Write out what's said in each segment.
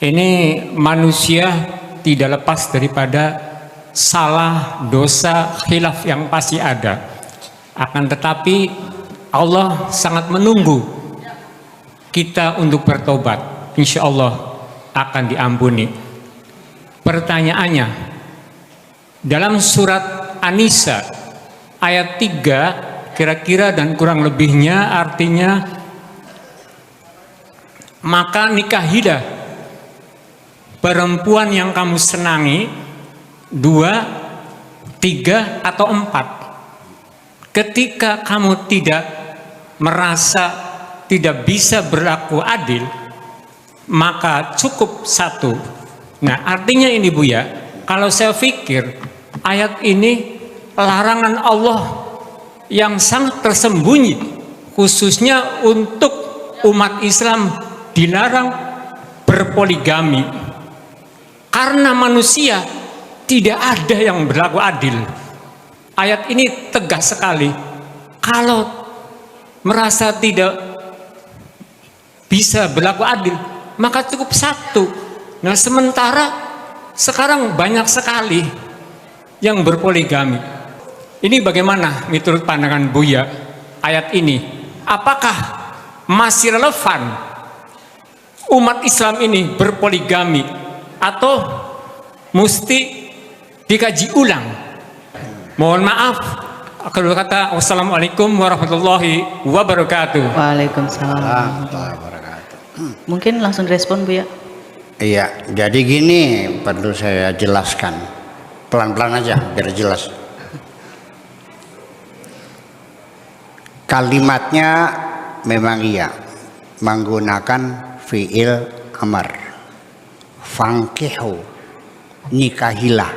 Ini manusia tidak lepas daripada salah, dosa, khilaf yang pasti ada. Akan tetapi Allah sangat menunggu kita untuk bertobat. Insya Allah akan diampuni. Pertanyaannya, dalam surat An-Nisa ayat 3 kira-kira dan kurang lebihnya artinya, maka nikahilah perempuan yang kamu senangi 2, 3 atau 4. Ketika kamu tidak merasa tidak bisa berlaku adil, maka cukup 1. Nah, artinya ini Buya, kalau saya pikir ayat ini larangan Allah yang sangat tersembunyi, khususnya untuk umat Islam dilarang berpoligami, karena manusia tidak ada yang berlaku adil. Ayat ini tegas sekali. Kalau merasa tidak bisa berlaku adil, maka cukup 1. Nah, sementara sekarang banyak sekali yang berpoligami. Ini bagaimana menurut pandangan Buya ayat ini? Apakah masih relevan umat Islam ini berpoligami atau mesti dikaji ulang? Mohon maaf, kalau kata wassalamualaikum warahmatullahi wabarakatuh. Waalaikumsalam warahmatullahi wabarakatuh. Mungkin langsung respon Bu ya. Iya, jadi gini perlu saya jelaskan pelan-pelan aja biar jelas. Kalimatnya memang iya menggunakan fiil amar. Fankihu, nikahilah,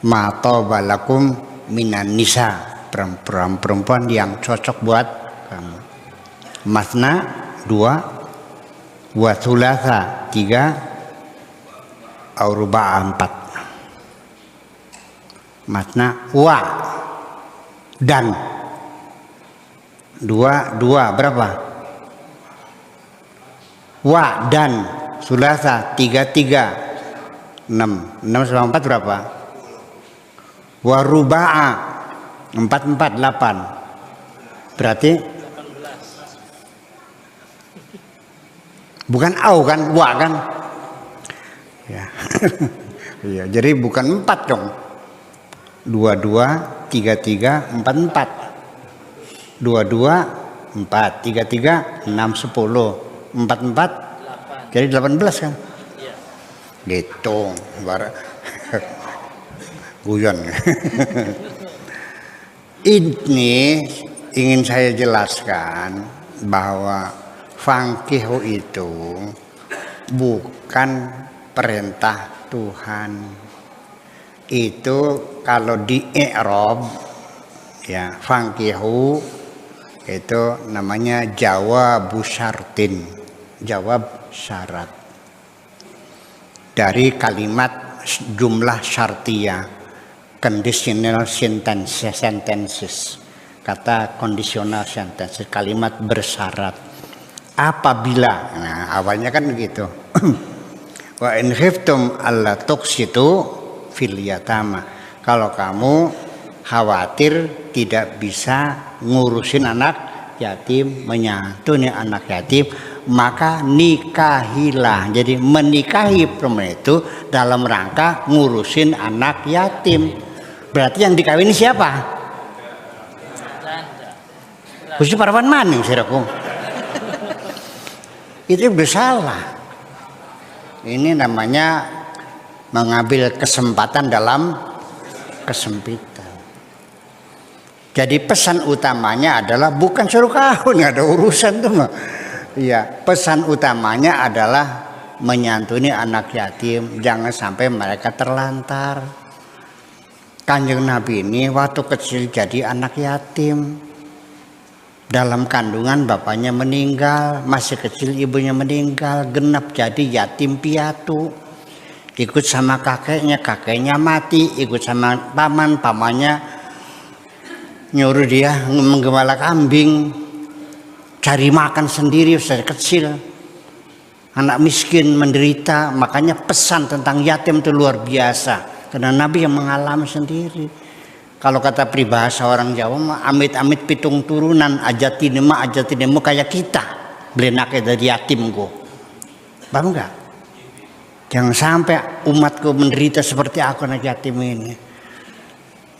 ma tabalakum minan nisa, perempuan yang cocok buat kamu. Masna 2, wa thulatha 3, au ruba'a 4. Masna wa dan 2 berapa? Wa dan thulatha 3, 6 sama 4 berapa? Wa ruba'a 4, 8 berarti bukan au kan, wa kan ya. Iya, jadi bukan 4 dong. 22, 33, 44 22, 4, 33, 6, 10 44 jadi 18 kan ya. Gitu guyon. Ini ingin saya jelaskan bahwa fankihu itu bukan perintah Tuhan. Itu kalau di i'rab ya, fankihu itu namanya jawab syartin, jawab syarat dari kalimat jumlah syartiyah, conditional sentences, kata conditional sentences, kalimat bersyarat. Apabila, nah awalnya kan begitu. Wa in khiftum alla tuqsitu fil yatama, kalau kamu khawatir tidak bisa ngurusin anak yatim, menyantuni anak yatim, maka nikahilah. Jadi menikahi perempuan itu dalam rangka ngurusin anak yatim. Berarti yang dikawini siapa? Khusus parawan maning siraku. Itu bersalah. Ini namanya mengambil kesempatan dalam kesempitan. Jadi pesan utamanya adalah bukan suruh kawin, nggak ada urusan tuh. Iya, pesan utamanya adalah menyantuni anak yatim, jangan sampai mereka terlantar. Kanjeng Nabi ini waktu kecil jadi anak yatim. Dalam kandungan bapaknya meninggal, masih kecil ibunya meninggal, genap jadi yatim piatu. Ikut sama kakeknya, kakeknya mati, ikut sama paman, pamannya nyuruh dia menggembala kambing, cari makan sendiri dari kecil. anak miskin menderita, makanya pesan tentang yatim itu luar biasa. Karena Nabi yang mengalami sendiri. Kalau kata peribahasa orang Jawa mah amit-amit pitung turunan ajatinemu kayak kita. Belenake dari yatim go. Paham enggak? Jangan sampai umatku menderita seperti aku anak yatim ini.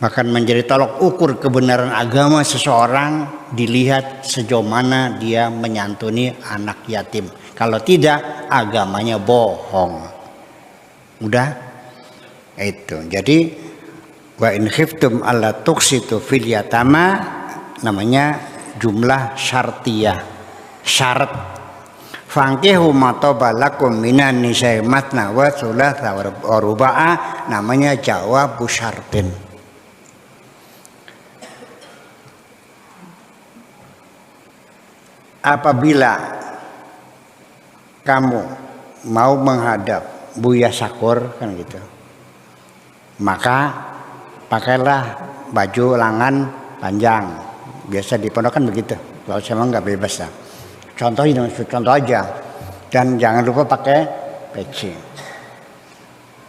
Bahkan menjadi tolok ukur kebenaran agama seseorang dilihat sejauh mana dia menyantuni anak yatim. Kalau tidak, agamanya bohong. Udah? Itu. Jadi wa in khiftum alla tuqsitu fil yatama namanya jumlah syartiyah. Syarat. Fankihu ma taba lakum minan nisa'i matna wa thulatha wa ruba'a namanya jawab syartin. Apabila kamu mau menghadap Buya Sakur kan gitu, maka pakailah baju lengan panjang. Biasa di pondok kan begitu. Kalau saya nggak bebas lah. Contoh aja. Dan jangan lupa pakai peci.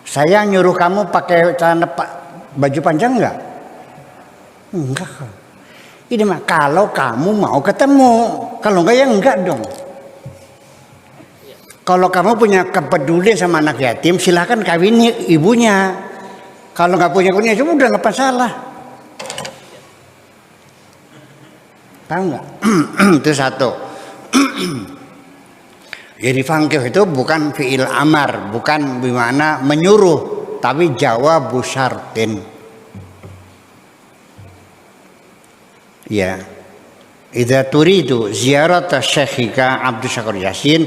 Saya nyuruh kamu pakai celana baju panjang enggak? Enggak. Ini mah kalau kamu mau ketemu. Kalau enggak ya enggak dong. Kalau kamu punya kepedulian sama anak yatim, silahkan kawini ibunya. Kalau nggak punya cuma udah nggak masalah. Tahu nggak? Itu satu. Jadi fangkih itu bukan fi'il amar, bukan bimana menyuruh, tapi jawab syartin. Ya. Idza turidu ziyarat Syekhika Abdul Syakur Yasin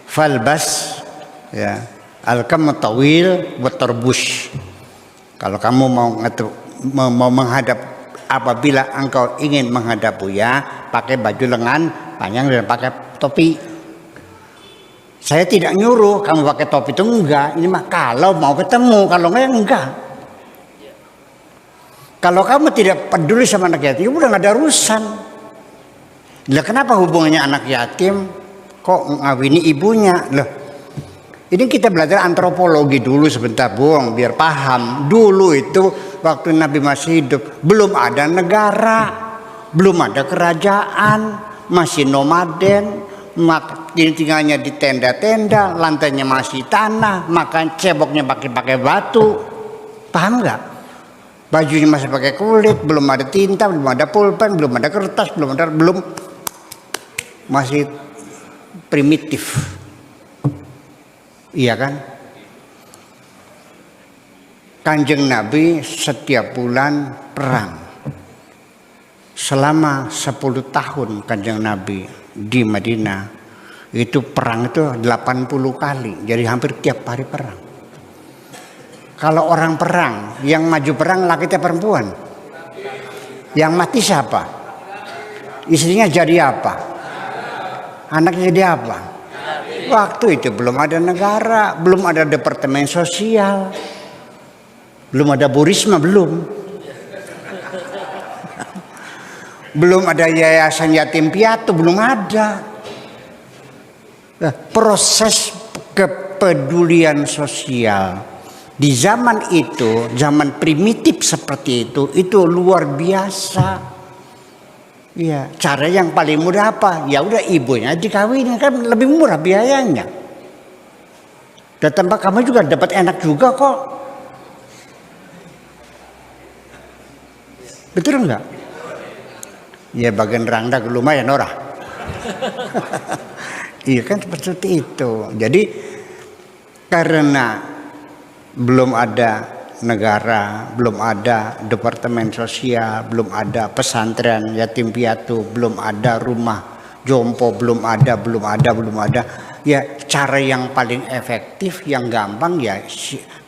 falbas ya al-kam tawil wa tarbus. Kalau kamu mau menghadap, apabila engkau ingin menghadap Buya, pakai baju lengan panjang dan pakai topi. Saya tidak nyuruh kamu pakai topi itu enggak. Ini mah kalau mau ketemu, kalau enggak. Kalau kamu tidak peduli sama anak yatim, udah nggak ada urusan. Lah kenapa hubungannya anak yatim kok ngawini ibunya? Loh, ini kita belajar antropologi dulu sebentar, Bung, biar paham. Dulu itu waktu Nabi masih hidup, belum ada negara, belum ada kerajaan, masih nomaden, tinggalnya di tenda-tenda, lantainya masih tanah, makan ceboknya pakai batu. Paham nggak? Bajunya masih pakai kulit, belum ada tinta, belum ada pulpen, belum ada kertas, belum masih primitif. Iya kan? Kanjeng Nabi setiap bulan perang. Selama 10 tahun Kanjeng Nabi di Madinah itu perang itu 80 kali. Jadi hampir tiap hari perang. Kalau orang perang, yang maju perang laki atau perempuan? Yang mati siapa? Istrinya jadi apa? Anaknya jadi apa? Waktu itu belum ada negara, belum ada departemen sosial, belum ada Bu Risma, belum ada yayasan yatim piatu, belum ada. Proses kepedulian sosial di zaman itu, zaman primitif seperti itu luar biasa. Ya, cara yang paling mudah apa? Ya udah ibunya dikawinin, kan lebih murah biayanya. Dan tempat kamu juga dapat enak juga kok. Betul enggak? Ya bagian rangda lumayan ora. Iya kan seperti itu. Jadi karena belum ada negara, belum ada departemen sosial, belum ada pesantren yatim piatu, belum ada rumah jompo, belum ada. Ya cara yang paling efektif, yang gampang ya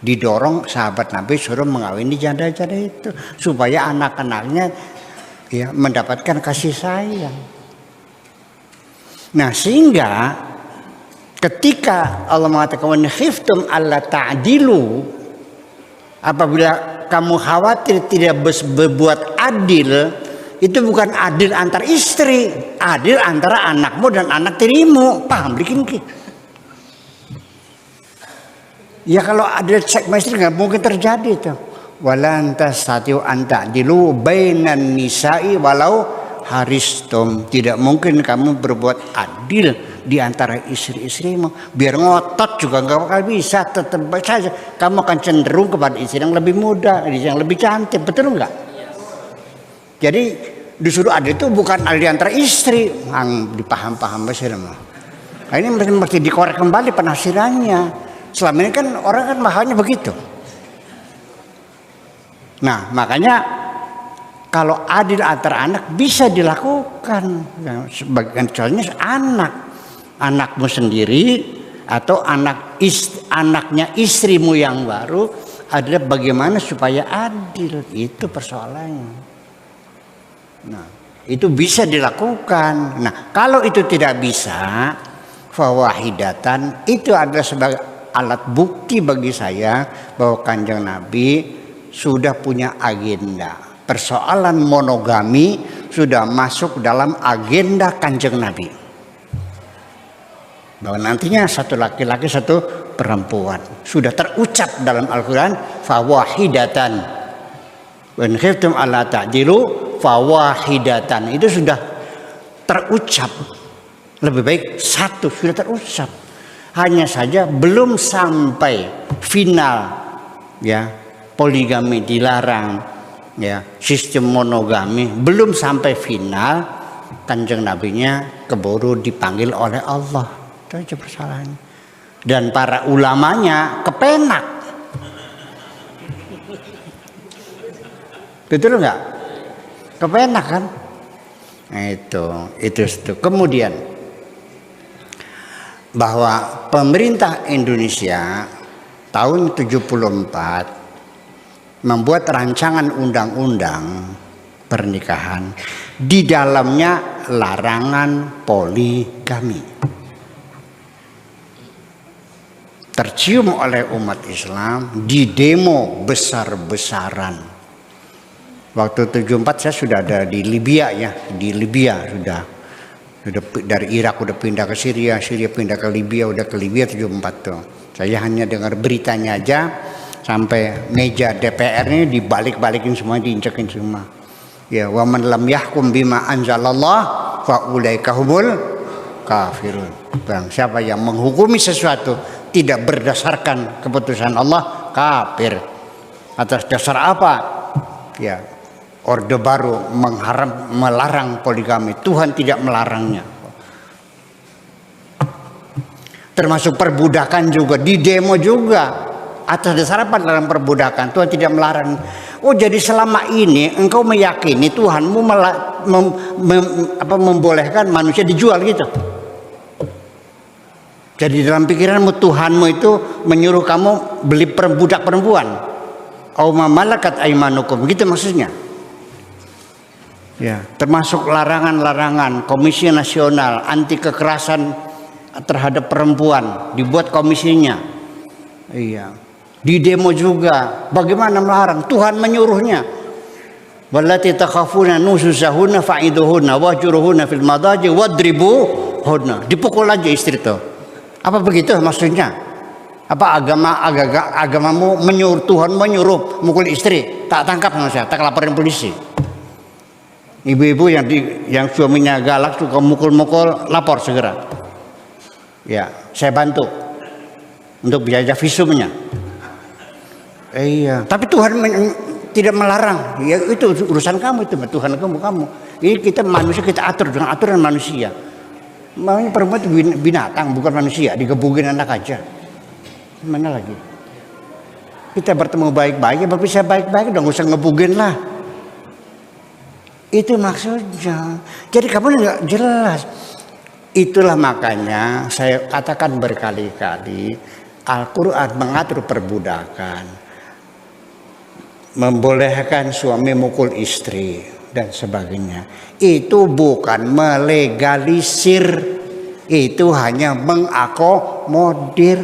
didorong sahabat Nabi suruh mengawini janda-janda itu supaya anak-anaknya ya mendapatkan kasih sayang. Nah sehingga ketika Allah mengatakan khiftum alla ta'dilu, apabila kamu khawatir tidak berbuat adil, itu bukan adil antar istri, adil antara anakmu dan anak tirimu. Paham bikin ki? Ya kalau ada seks istri nggak mungkin terjadi tuh. Walan tasatiu anta dilu bainan nisa'i walau haristum. Tidak mungkin kamu berbuat adil di antara istri-istrimu. Biar ngotot juga nggak bakal bisa. Tetap saja kamu akan cenderung kepada istri yang lebih muda, istri yang lebih cantik. Betul nggak? Jadi disuruh adil itu bukan adil di antara istri. Dipaham-paham besar mah. Nah, ini mesti dikorek kembali penafsirannya. Selama ini kan orang kan mahalnya begitu. Nah makanya kalau adil antar anak bisa dilakukan. Sebagian contohnya anakmu sendiri atau anaknya istrimu yang baru adalah bagaimana supaya adil, itu persoalannya. Nah itu bisa dilakukan. Nah kalau itu tidak bisa, fawahidatan, itu adalah sebagai alat bukti bagi saya bahwa Kanjeng Nabi sudah punya agenda. Persoalan monogami sudah masuk dalam agenda Kanjeng Nabi. Bahwa nantinya satu laki-laki satu perempuan. Sudah terucap dalam Al-Quran, fawahidatan. Wa in khiftum alla ta'dilu fawahidatan. Itu sudah terucap. Lebih baik satu, sudah terucap. Hanya saja belum sampai final, ya. Poligami dilarang, ya, sistem monogami belum sampai final, Kanjeng Nabinya keburu dipanggil oleh Allah. Itu aja persoalannya. Dan para ulamanya kepenak. Betul nggak? Kepenak kan? Nah, itu. Kemudian bahwa pemerintah Indonesia tahun 74 membuat rancangan undang-undang pernikahan, di dalamnya larangan poligami. Tercium oleh umat Islam di demo besar-besaran. Waktu 74 saya sudah ada di Libya, ya, di Libya sudah dari Irak udah pindah ke Syria, Syria pindah ke Libya, udah ke Libya 74 tuh. Saya hanya dengar beritanya aja. Sampai meja DPR ini dibalik-balikin semua, diincekin semua. Ya, wa man lam yahkum bima anzalallah fa ulaika humul kafirun. Bang, siapa yang menghukumi sesuatu tidak berdasarkan keputusan Allah, kafir. Atas dasar apa? Ya, Orde Baru melarang poligami. Tuhan tidak melarangnya. Termasuk perbudakan juga, di demo juga. Atas dasar apa dalam perbudakan? Tuhan tidak melarang. Oh, jadi selama ini engkau meyakini Tuhanmu membolehkan manusia dijual gitu. Jadi dalam pikiranmu Tuhanmu itu menyuruh kamu beli budak perempuan. Au malakat aimanukum, gitu maksudnya. Ya, termasuk larangan-larangan Komisi Nasional Anti Kekerasan terhadap Perempuan, dibuat komisinya. Iya. Di demo juga, bagaimana melarang? Tuhan menyuruhnya. Wallati takhafuna nusuzahunna fa'iduhunna wahjuruhunna fil madaji wadribuhunna. Dipukul aja istri itu. Apa begitu maksudnya? Apa agamamu menyuruh, Tuhan menyuruh mukul istri? Tak tangkap sama saya, tak laporin polisi. Ibu-ibu yang suaminya galak suka mukul-mukul, lapor segera. Ya, saya bantu untuk biaya visumnya. Iya, tapi Tuhan tidak melarang. Ya itu urusan kamu, itu Tuhan kamu. Ini kita manusia, kita atur dengan aturan manusia. Makanya perempuan itu binatang, bukan manusia, digebukin anak aja. Mana lagi? Kita bertemu baik-baik, ya bisa baik-baik dong, gak usah ngebugin lah. Itu maksudnya. Jadi kamu nggak jelas. Itulah makanya saya katakan berkali-kali, Al-Quran mengatur perbudakan. Membolehkan suami mukul istri dan sebagainya. Itu bukan melegalisir, itu hanya mengakomodir.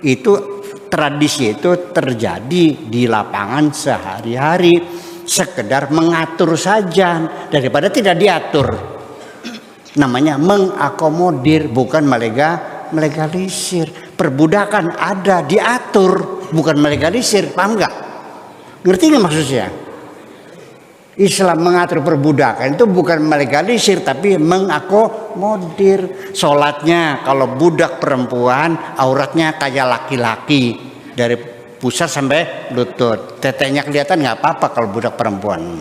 Itu tradisi itu terjadi di lapangan sehari-hari, sekedar mengatur saja daripada tidak diatur. Namanya mengakomodir, bukan melegalisir. Perbudakan ada, diatur, bukan melegalisir. Paham nggak? Ngerti nggak maksudnya? Islam mengatur perbudakan itu bukan melegalisir, tapi mengakomodir. Sholatnya kalau budak perempuan auratnya kayak laki-laki dari pusar sampai lutut, teteknya kelihatan nggak apa-apa kalau budak perempuan.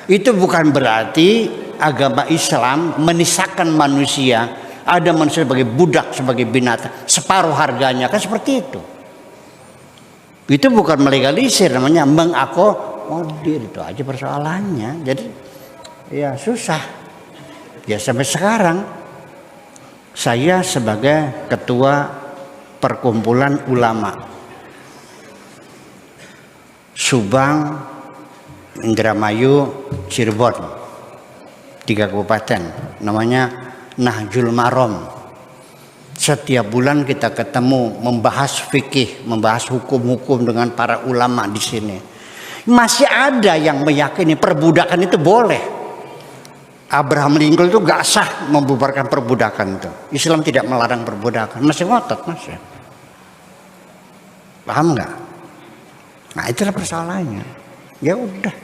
Itu bukan berarti agama Islam menisahkan manusia, ada manusia sebagai budak, sebagai binatang, separuh harganya, kan seperti itu. Itu bukan melegalisir, namanya mengakomodir. Itu aja persoalannya. Jadi ya susah. Ya sampai sekarang saya sebagai ketua perkumpulan ulama Subang, Indramayu, Cirebon, 3 kabupaten, namanya Nahjul Marom. Setiap bulan kita ketemu membahas fikih, membahas hukum-hukum dengan para ulama di sini. Masih ada yang meyakini perbudakan itu boleh. Abraham Lincoln itu gak sah membubarkan perbudakan itu. Islam tidak melarang perbudakan. Masih ngotot, masih. Paham nggak? Nah itulah persoalannya. Ya udah,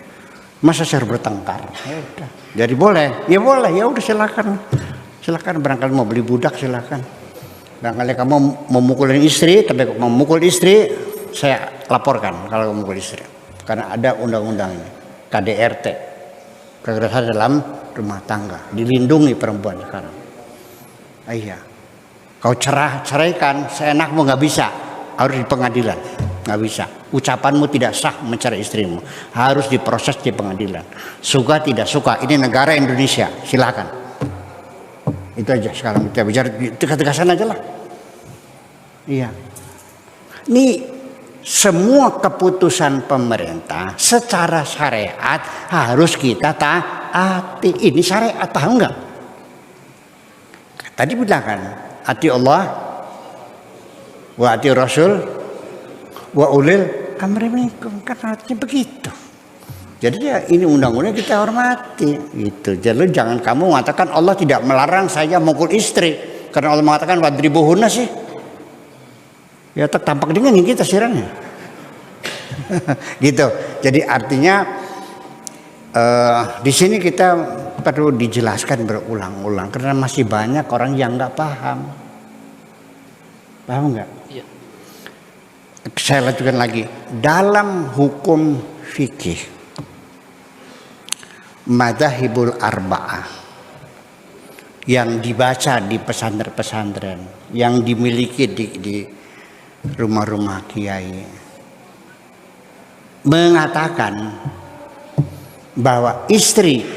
masa saya harus bertengkar? Ya udah. Jadi boleh, ya boleh, ya udah silakan, silakan. Barangkali mau beli budak silakan. Barangkali kamu memukulin istri, tapi mau memukul istri, saya laporkan kalau memukul istri. Karena ada undang-undangnya, KDRT, kekerasan dalam rumah tangga, dilindungi perempuan sekarang. Iya, kau ceraikan, seenakmu nggak bisa, harus di pengadilan. Nggak bisa, ucapanmu tidak sah mencerai istrimu, harus diproses di pengadilan. Suka tidak suka, ini negara Indonesia, silakan. Itu aja sekarang kita bicara tegas-tegasan aja lah. Iya, ini semua keputusan pemerintah secara syariat harus kita taati. Ini syariat, paham nggak? Tadi bilang kan, ati Allah wa ati Rasul wa ulil amri minkum, kan artinya begitu. Jadi ya ini undang-undang kita hormati gitu. Jadi jangan kamu mengatakan Allah tidak melarang saya mukul istri karena Allah mengatakan wadribuhunna sih. Ya tampak dengan kita siranya. Gitu. Jadi artinya di sini kita perlu dijelaskan berulang-ulang karena masih banyak orang yang nggak paham. Paham nggak? Iya. Saya lanjutkan lagi. Dalam hukum fikih madzhabul arba'ah yang dibaca di pesantren-pesantren, yang dimiliki di rumah-rumah kiai, mengatakan bahwa istri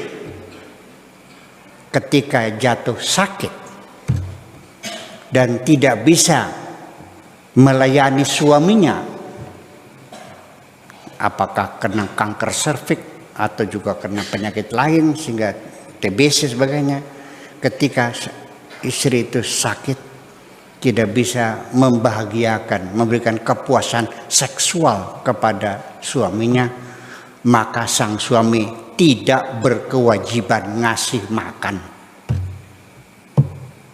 ketika jatuh sakit dan tidak bisa melayani suaminya, apakah kena kanker serviks atau juga kena penyakit lain sehingga TBC sebagainya, ketika istri itu sakit tidak bisa membahagiakan, memberikan kepuasan seksual kepada suaminya, maka sang suami tidak berkewajiban ngasih makan.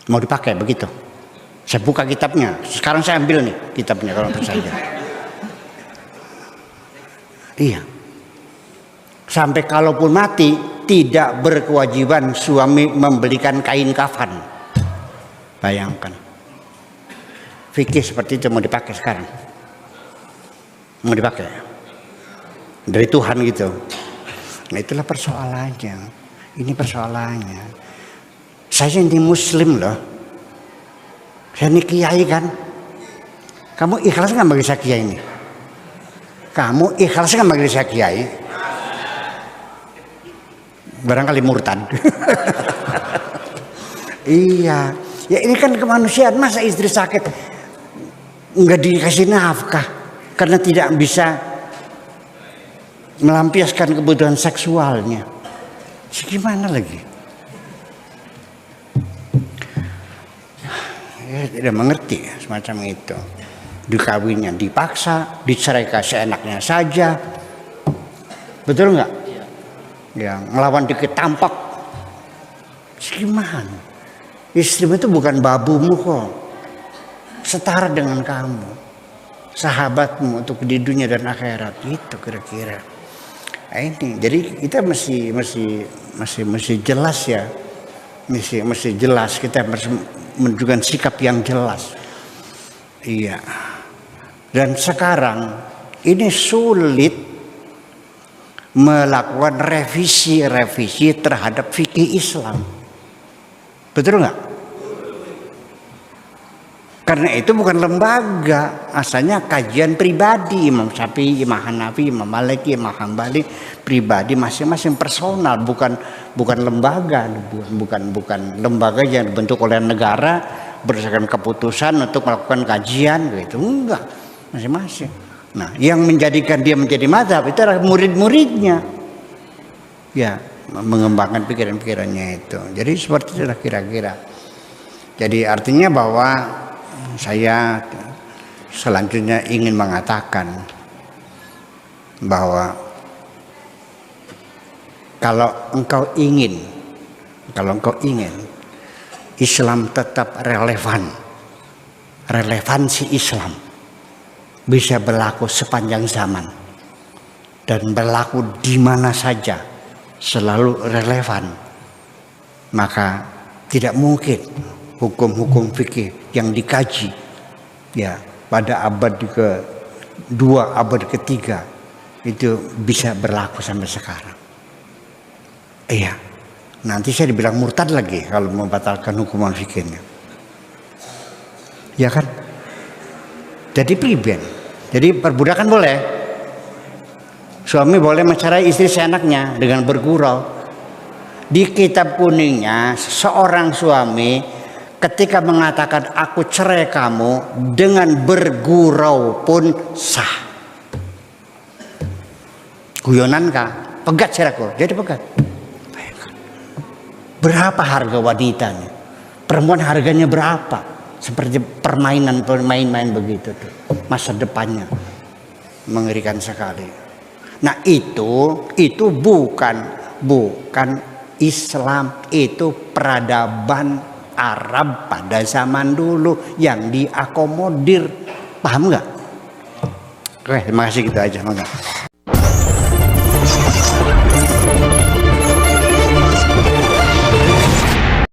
Mau dipakai begitu? Saya buka kitabnya. Sekarang saya ambil nih kitabnya kalau untuk saya. Iya. Sampai kalaupun mati tidak berkewajiban suami membelikan kain kafan. Bayangkan. Fikih seperti itu mau dipakai sekarang. Mau dipakai. Dari Tuhan gitu. Nah itulah persoalannya. Ini persoalannya. Saya ini muslim loh. Saya ini kiai kan. Kamu ikhlas nggak bagi saya kiai ini? Kamu ikhlas nggak bagi saya kiai? Barangkali murtad. Iya. Ya ini kan kemanusiaan. Masa istri sakit nggak dikasih nafkah karena tidak bisa melampiaskan kebutuhan seksualnya? Gimana lagi? Ya, tidak mengerti semacam itu. Dikawinnya dipaksa, diceraikan seenaknya saja. Betul nggak? Ya, ngelawan dikit tampak. Gimana? Istrimu itu bukan babumu kok. setara dengan kamu, sahabatmu untuk di dunia dan akhirat. Itu kira-kira. Nah, ini jadi kita mesti jelas ya, mesti jelas, kita harus menunjukkan sikap yang jelas. Iya. Dan sekarang ini sulit melakukan revisi terhadap fikih Islam. Betul nggak? Karena itu bukan lembaga, asalnya kajian pribadi Imam Syafi'i, Imam Hanafi, Imam Maliki, Imam Hambali, pribadi masing-masing, personal, bukan lembaga, bukan lembaga yang dibentuk oleh negara berdasarkan keputusan untuk melakukan kajian gitu, enggak, masing-masing. Nah, yang menjadikan dia menjadi mazhab itu adalah murid-muridnya, ya, mengembangkan pikiran-pikirannya itu. Jadi seperti itulah kira-kira. Jadi artinya bahwa saya selanjutnya ingin mengatakan bahwa kalau engkau ingin Islam tetap relevansi Islam bisa berlaku sepanjang zaman dan berlaku di mana saja, selalu relevan, maka tidak mungkin hukum-hukum fikih yang dikaji ya pada abad ke-2, abad ke-3 itu bisa berlaku sampai sekarang. Iya, nanti saya dibilang murtad lagi kalau membatalkan hukuman fikihnya. Ya kan? Jadi priben. Jadi perbudakan boleh. Suami boleh mencerai istri seenaknya dengan bergurau. Di kitab kuningnya seorang suami ketika mengatakan aku cerai kamu dengan bergurau pun sah. Guyonan kah? Pegat siraku. Jadi pegat. Berapa harga wanitanya? Perempuan harganya berapa? Seperti permainan begitu tuh. Masa depannya mengerikan sekali. Nah itu bukan Islam, itu peradaban Arab pada zaman dulu yang diakomodir. Paham nggak? Oke, terima kasih, gitu aja.